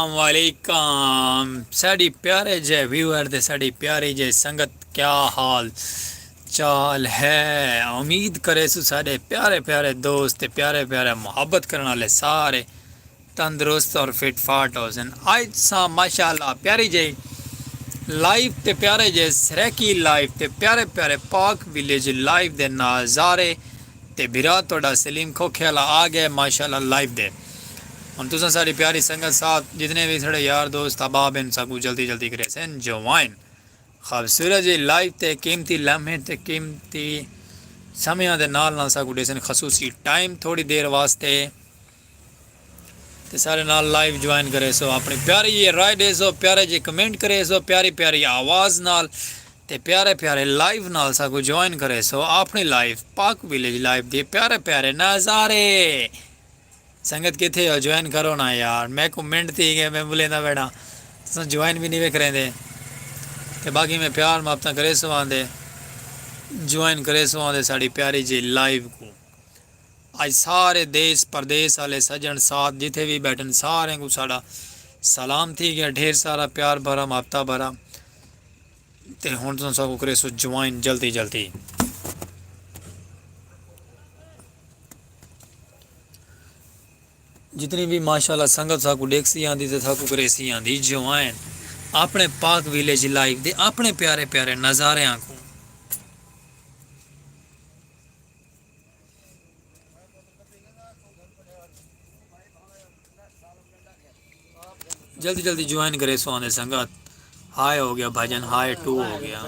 अस्सलाम वालेकुम साड़ी प्यारे जय व्यूअर ते साड़ी प्यारी जय संगत क्या हाल चाल है। उम्मीद करे सु साढ़े प्यारे प्यारे दोस्त ते प्यारे प्यारे मोहब्बत करने वाले सारे तंदुरुस्त और फिट फाट हो सन। आज सा माशाल्लाह प्यारी जय लाइव ते प्यारे जय सरेकी लाइव ते प्यारे प्यारे पाक विलेज लाइव दे नज़ारे ते बिरा तोड़ा सलीम खोखेला आ गए माशाल्लाह लाइव दे। हम तुसा सारी प्यारी संगत साथ जितने भी थोड़े यार दोस्त अहबाब इन सबको जल्दी जल्दी करे सन जवाइन खूबसूरत जी लाइव ते कीमती लम्हे ते कीमती समय दे नाल नाल सबको दे सन खसूसी टाइम थोड़ी देर वास्ते ते सारे नाल लाइव ज्वाइन करे सो अपनी प्यारी ये राय दे सो प्यारे जी कमेंट करे सो प्यारी प्यारी आवाज़ नाल ते प्यारे प्यारे लाइव नाल सबको ज्वाइन करे सो अपनी लाइव पाक विलेज लाइव दे प्यारे प्यारे नज़ारे। संगत किथे हो ज्वाइन करो ना यार, मैं कमेंट थी गए मैं बोले ना बेटा तुम ज्वाइन भी नहीं वेख रहे थे ते बाकी मैं प्यार मापता करे सो आंदे ज्वाइन करे सो आंदे साड़ी प्यारी जी लाइव को। आज सारे देश प्रदेश वाले सजन साथ जिथे भी बैठन सारे को साड़ा सलाम थी गया ढेर सारा प्यार भरा मापता भरा ते हुण तुम सबको करे सो ज्वाइन जल्दी जल्दी। जितनी भी माशाल्लाह संगत साकू देखसी आंदी ते साकू करेसी आंदी ज्वाइन अपने पाक विलेज लाइव दे अपने प्यारे प्यारे नज़ारे को जल्दी जल्दी ज्वाइन करे सो आंदे संगत। हाय हो गया भजन हाय 2 हो गया।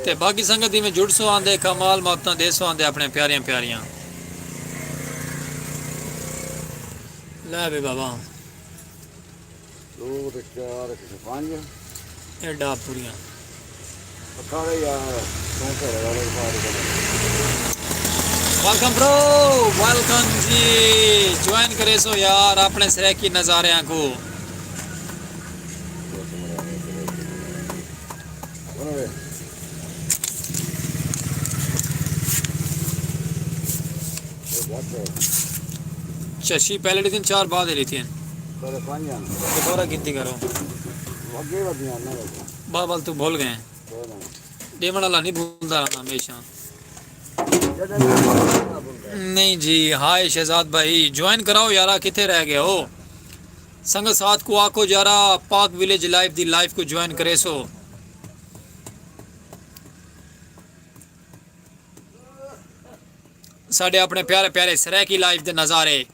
ते बाकी संगत में जुड़ सो आंदे कमाल मौतां दे सो आंदे अपने प्यारियां प्यारियां ले बे बाबा दो ते चार ते पंज एडा पूरियां अठारह यार चौंसठ वाले वेलकम ब्रो वेलकम जी ज्वाइन करे सो यार अपने सरेकी नज़ारे को। शशि पहले दिन 4 बाद ली थी दोबारा गिनती करो बाबल तू भूल गए डेमन वाला नहीं भूलता रहना हमेशा। नहीं जी हाय शहजाद भाई ज्वाइन कराओ यारा किथे रह गए हो संगत साथ को आको यारा पाक विलेज लाइव दी लाइव को ज्वाइन करे सो। साढ़े अपने प्यारे प्यारे सरेकी लाइव दे नज़ारे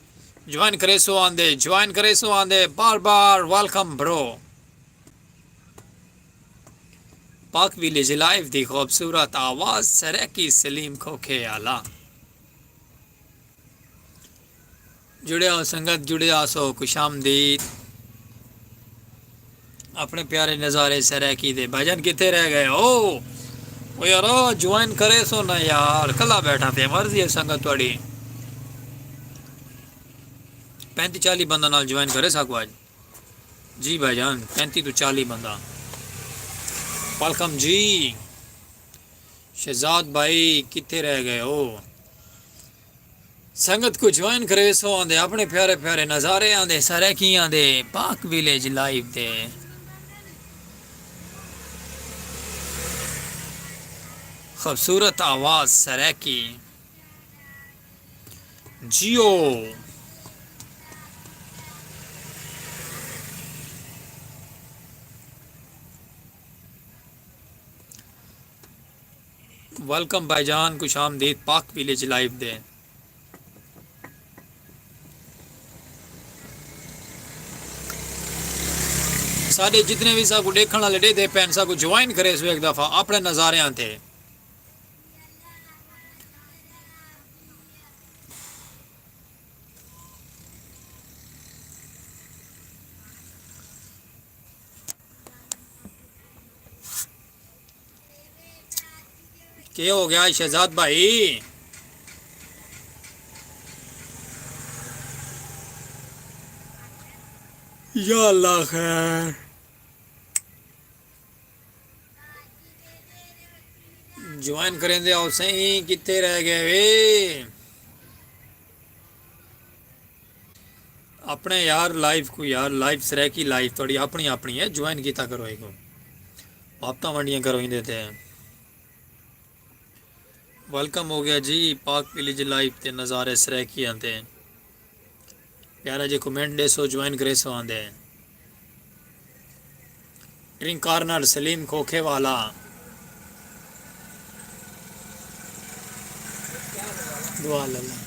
ज्वाइन करे सो आंदे बार बार वेलकम ब्रो। पाक विलेज लाइव दी खूबसूरत आवाज़ सरेकी सलीम खोखे आला जुड़े हो संगत जुड़े आसो खुशामदीद अपने प्यारे नज़ारे सरेकी दे भजन किथे रह गए हो ओ यार ज्वाइन करे सो ना यार कला बैठा थे मर्जी है संगत थोड़ी 35-40 बंदा नाल ज्वाइन करे सको आज जी भाईजान 35 तो 40 बंदा वेलकम जी। शहजाद भाई किथे रह गए हो संगत को ज्वाइन करे सो आंदे अपने प्यारे प्यारे नज़ारे आंदे सरेकी आंदे पाक विलेज लाइव दे खूबसूरत आवाज़ सरेकी जियो। वेलकम भाईजान खुशामदीद पाक विलेज लाइव दे। सारे जितने भी साकू देखने वाले दे पैन साकू ज्वाइन करे सो एक दफा अपने नजारे थे। क्या हो गया शहजाद भाई? या अल्लाह खैर। ज्वाइन करें दे और सही कितने रह गए वे अपने यार लाइफ को यार लाइफ सरे की लाइफ थोड़ी अपनी अपनी है ज्वाइन किता करो एक हफ्ता मंडियां करो ही देते हैं। वेलकम हो गया जी पाक विलेज लाइफ ते नज़ारे सरे की आते हैं प्यारा जी कमेंट दे सो ज्वाइन करे सो आंदे हैं। ड्रिंक कॉर्नर सलीम खोखे वाला दुआ अल्लाह।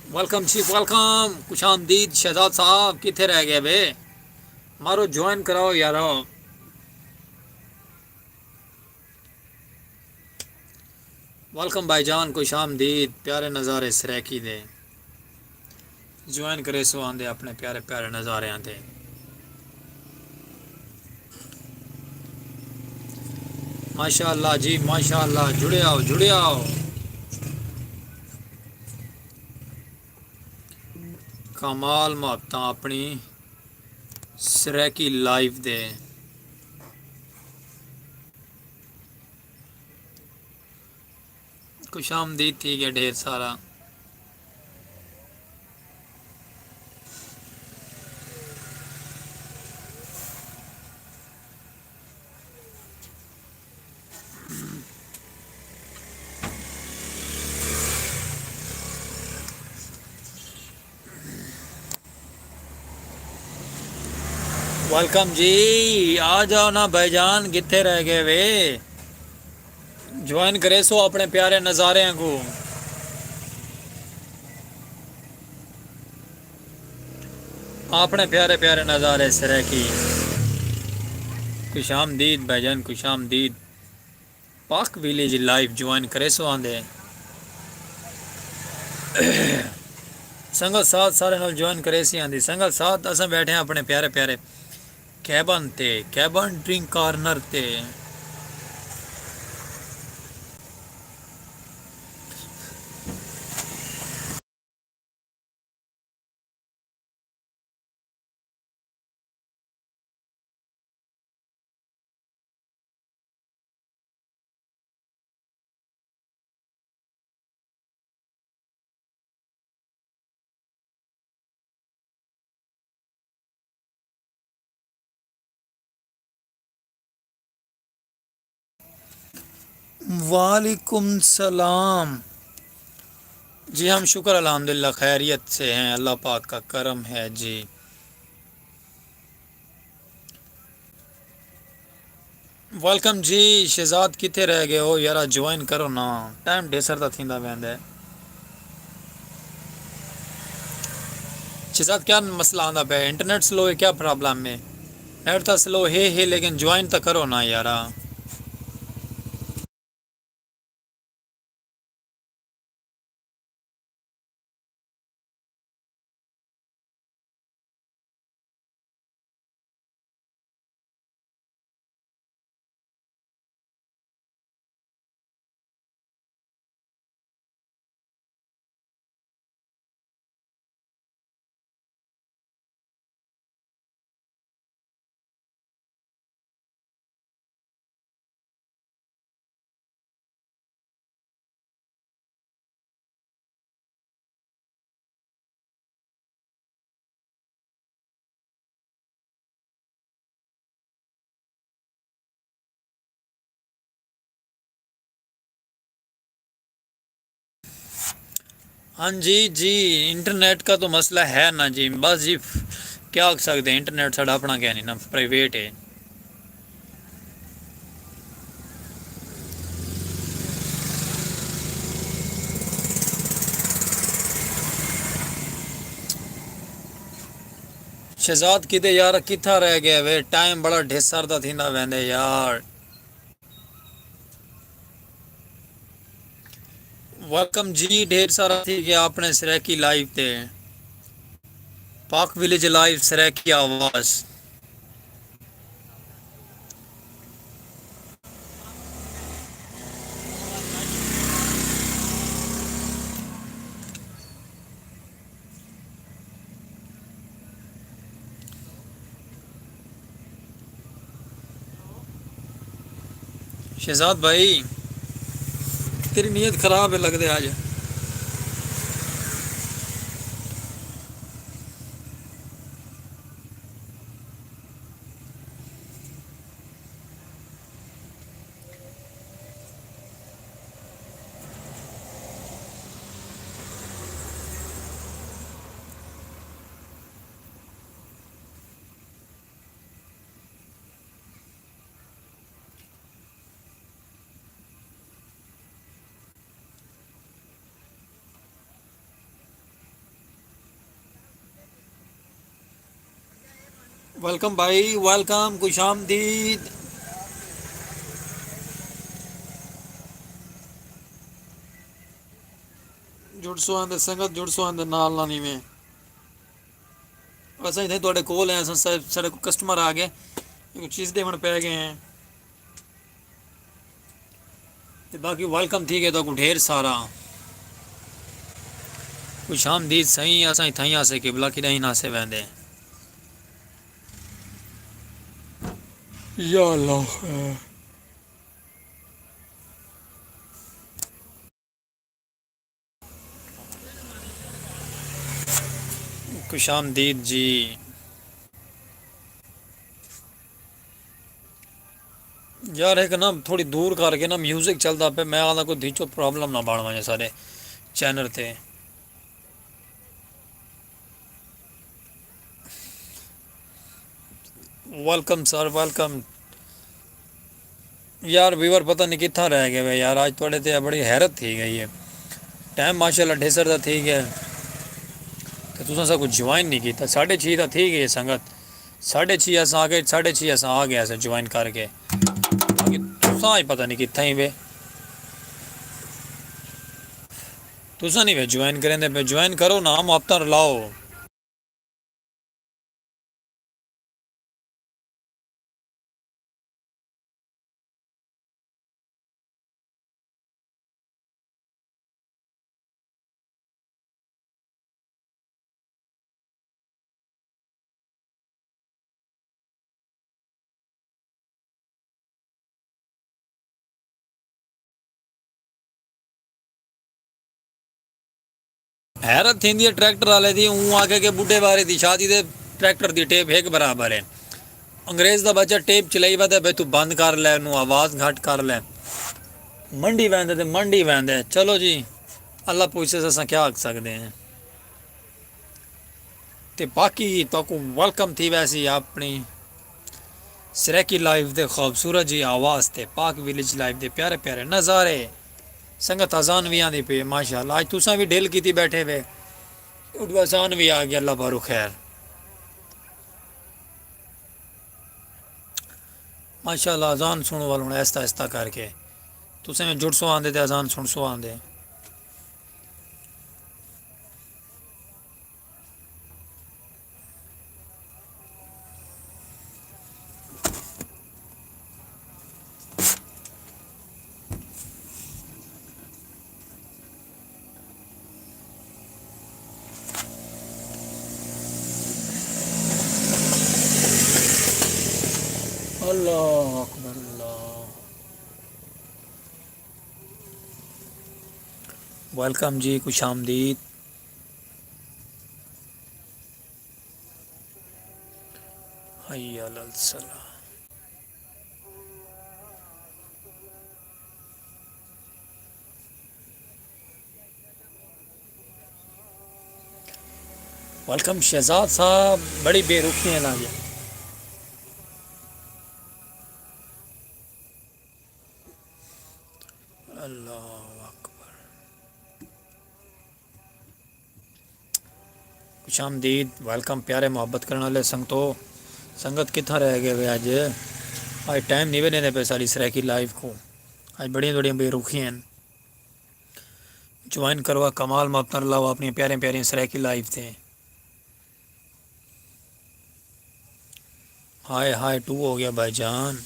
वेलकम चीफ वेलकम खुश आमदीद शहजाद साहब कितने रह गए बे मारो ज्वाइन कराओ यारो। वेलकम भाईजान खुश आमदीद प्यारे नज़ारे सरेकी दे ज्वाइन करे सो आंदे अपने प्यारे प्यारे नज़ारे आंदे। माशाअल्लाह जी माशाअल्लाह जुड़े आओ कमाल मोहब्बत अपनी सरेकी लाइफ दे खुश आमदीद थी गया ढेर सारा। वेलकम जी आ जाओ ना भाईजान कितने रह गए वे ज्वाइन करे सो अपने प्यारे नज़ारे को अपने प्यारे प्यारे नज़ारे सरे की खुश आमदीद भाईजान खुश आमदीद पाक विलेज लाइफ ज्वाइन करे सो आंदे संगत साथ सारे नाल ज्वाइन करे सी आंदी संगत साथ अस बैठे हैं अपने प्यारे प्यारे कैबन ड्रिंक कॉर्नर ते वालेकुम सलाम जी हम शुक्र अल्हम्दुलिल्लाह खैरियत से हैं अल्लाह पाक का करम है जी। वेलकम जी शहजाद कितने रह गए हो यार ज्वाइन करो ना टाइम ढेसर ता थींदा वेंदा है। शहजाद क्या मसला आंदा पे इंटरनेट स्लो है क्या प्रॉब्लम है नेट तो स्लो है लेकिन ज्वाइन तो करो ना यारा। हाँ जी जी, इंटरनेट का तो मसला है ना जी, बस जी क्या कर सकते हैं, इंटरनेट साढ़ा अपना क्या नहीं ना, प्राइवेट है। शहजाद किते यार किथा रह गया वे, टाइम बड़ा ढेसर दा थींदा वेंदे यार। वेलकम जी, ढेर सारा थी गया अपने सरेकी लाइव ते, पाक विलेज लाइव सरेकी आवाज। शहजाद भाई तेरी नीयत खराब है लगदे आज। वेलकम भाई वेलकम, खुश आमदीद। जुड़ सो आंदे संगत, जुड़ सो आंदे नाल नानी में। असा इतने थोड़े कोल हैं, साढ़े को कस्टमर आ गए, एक चीज़ देवन पै गए हैं। ते बाकी वेलकम थी गए तो ढेर सारा, खुश आमदीद सही। असा इथाई आसे किबला की नहीं नासे वेंदे। या अल्लाह, खुश आमदीद जी। यार एक ना थोड़ी दूर करके ना म्यूजिक चलता पे, मैं आदा कोई धीचो प्रॉब्लम ना बन वजे सारे चैनल ते। Welcome sir welcome. यार व्यूवर पता नहीं कितना रह गया वे यार, आज थोड़े ते बड़ी हैरत थी गई है। टाइम माशाल्लाह ढेसर दा थी गया, तो तुसा सब कुछ ज्वाइन नहीं किया। 6:30 दा थी गई संगत, 6:30 अस आ गए, 6:30 अस आ गया से ज्वाइन करके। बाकी तुसा ही पता नहीं कितना ही वे, तुसा नहीं वे ज्वाइन करें पे, ज्वाइन करो ना, हम हफ्ता लाओ। हैरत थी ट्रैक्टर वाले दी, ऊँ आके के बुढ़े बारे दी शादी दे ट्रैक्टर दी टेप एक बराबर है। अंग्रेज दा बच्चा टेप चलाई वा भाई तू बंद कर ले, नू आवाज घट कर ले। मंडी वैंदे ते मंडी वैंदे, चलो जी अल्लाह पूछे अस क्या आख सकते हैं। ते बाकी तो वेलकम थी वैसी अपनी सरेकी लाइफ दे खूबसूरत जी आवाज़ ते पाक विलेज लाइफ दे प्यारे प्यारे नज़ारे। संगत अजान भी आंदी पे माशाल्लाह, आज तुसा भी ढिल की बैठे वे, अजान भी आ गया, अल्लाह बारू खैर। माशाल्लाह अजान सुन वालों ने ऐसा ऐसा करके तुसें में जुड़ सो आंदे ते अजान सुन सो आंदे। अल्लाह अकबर अल्लाह। वेलकम जी, खुश आमदीद। हय्या अलल सलाह। वेलकम शहजाद साहब, बड़ी बेरुखी है ना ये। अल्लाह अकबर। खुश आमदीद, वेलकम प्यारे मोहब्बत करने वाले संगतो। संगत कितना रह गए वे आज टाइम नहीं देने पे सारी सराय की लाइव को। आज बड़िया बड़िया बेरुखी हैं। ज्वाइन करवा कमाल मोहब्बत लाओ अपनी प्यारे प्यारे सराय की लाइव थे। हाय हाय टू हो गया भाईजान।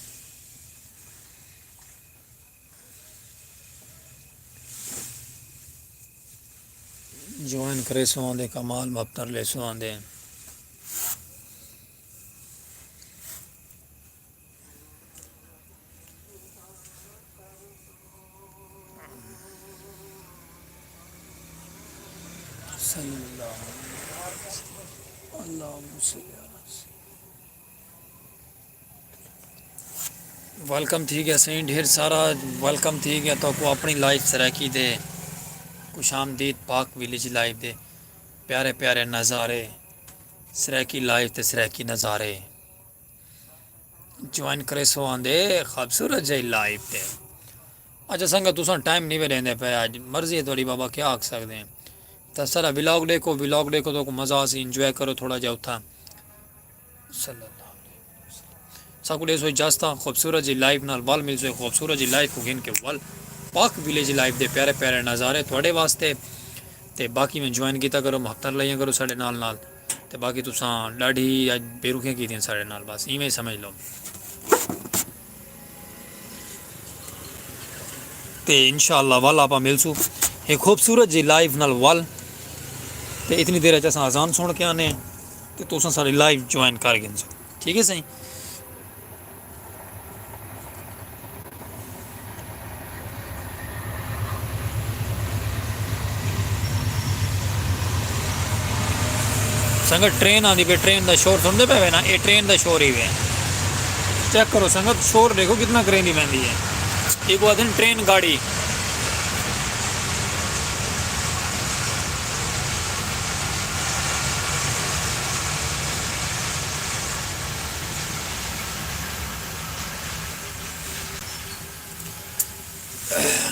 ज्वाइन करे सुहांदे कमाल मोहब्बत ले सुहांदे। वेलकम थी गया सही ढेर सारा। वेलकम थी गया तो को अपनी लाइफ सराकी दे। खुश आमदीद पाक विलेज लाइव दे प्यारे प्यारे नज़ारे। सराकी लाइव ते सराकी नज़ारे ज्वाइन करे सो आंदे खूबसूरत जी लाइव ते। अच्छा संगत तुसा टाइम नहीं देंदे पे आज मर्जी है थोड़ी बाबा क्या आख सकते हैं। तो सारा विलॉग देखो तो को मज़ा सी इंजॉय करो थोड़ा जा उथा। सबको सो इजाजत खूबसूरत जी लाइव नाल वल मिल सो खूबसूरत जी लाइव को गिन के वल पाक विलेज लाइव दे प्यारे प्यारे नज़ारे थोड़े वास्ते। ते बाकी में ज्वाइन किया करो महत्तर लिया करो साढ़े नाल ते बाकी तुसा डाढ़ी अज बेरुखियां की साढ़े नाल बस इवें समझ लो। ते इंशाअल्लाह वल आप मिलसू एक खूबसूरत जी लाइव नाल वल। ते इतनी देर अस आजान सुन के आने ते तुसा सारी लाइव ज्वाइन कर गिनसो। ठीक है सही। संगत ट्रेन आती पे ट्रेन का शोर सुनते पे ना ये ट्रेन का शोर ही है। चेक करो संगत शोर देखो कितना करेंदी पैंदी है। एक बात है ट्रेन गाड़ी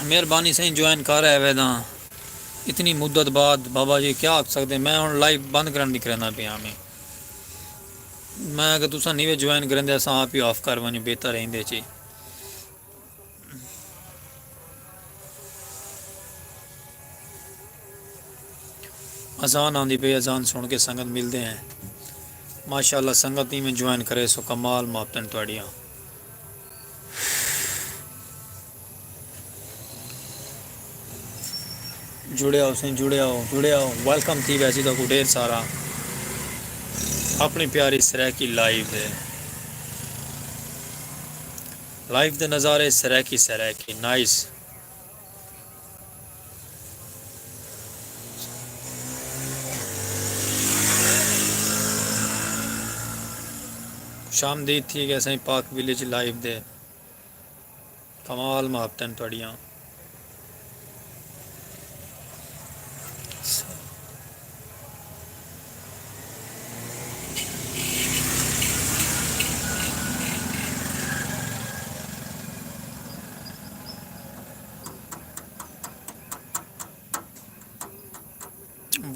मेहरबानी से ज्वाइन कर रहे वे ना इतनी मुद्दत बाद बाबा जी क्या आख सकते। मैं हूँ लाइव बंद करने नहीं करना पे हमें मैं अगर तुसा नहीं ज्वाइन करें अस आप ही ऑफ कर वनी बेहतर रहेंदे ची। अजान आंदी पे अजान सुन के संगत मिलते हैं माशाल्लाह। संगत ही में ज्वाइन करे सो कमाल मोहब्बत थोड़ियाँ जुड़े आओ सही जुड़े आओ वेलकम थी वैसी तो को ढेर सारा अपनी प्यारी सराय की लाइव है। लाइव के नज़ारे सराय की नाइस। खुशामदीद थी गया सही पाक विलेज लाइव दे कमाल मोहब्बत थोड़ियाँ।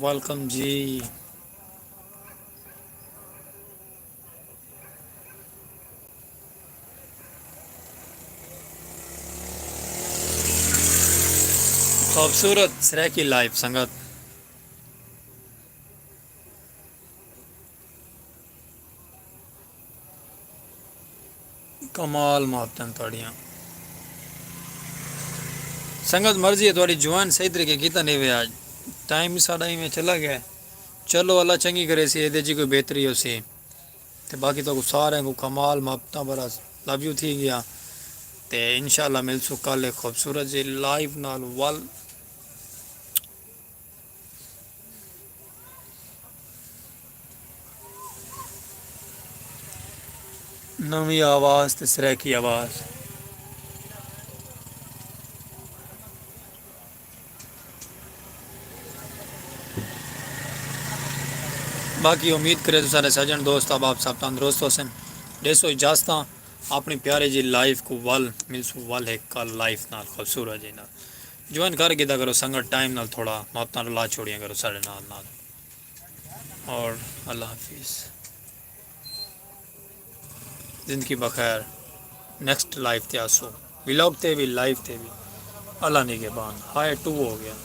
वेलकम जी। खूबसूरत सराय की लाइफ संगत कमाल मोहब्बत थोड़ियाँ। संगत मर्जी है थोड़ी ज्वाइन सही तरीके की नहीं वे आज टाइम भी साढ़ा में चला गया। चलो अल्लाह चंगी करे सी ये जी कोई बेहतरी हो सी ते बाकी तो सारे को कमाल मोहब्बत बड़ा लव यू थी गया। ते इंशाल्लाह मिलसू कल एक खूबसूरत जी लाइव नाल वल। नवी आवाज़ ते सराय की आवाज़ बाकी उम्मीद करे तो सारे सजन दोस्त अब आप सब तंदुरुस्त होसन देसो इजाजत अपनी प्यारे जी लाइफ को वल मिलसू वल है कल लाइफ नाल खूबसूरत जी नाल ज्वाइन कर गिदा करो संगत टाइम नाल थोड़ा मौत नाल ला छोड़िया करो सारे नाल नाल और अल्लाह हाफिज़ जिंदगी बखैर नेक्स्ट लाइफ ते आसो व्लॉग ते भी लाइफ ते भी अल्लाह निगहबान हाय टू हो गया।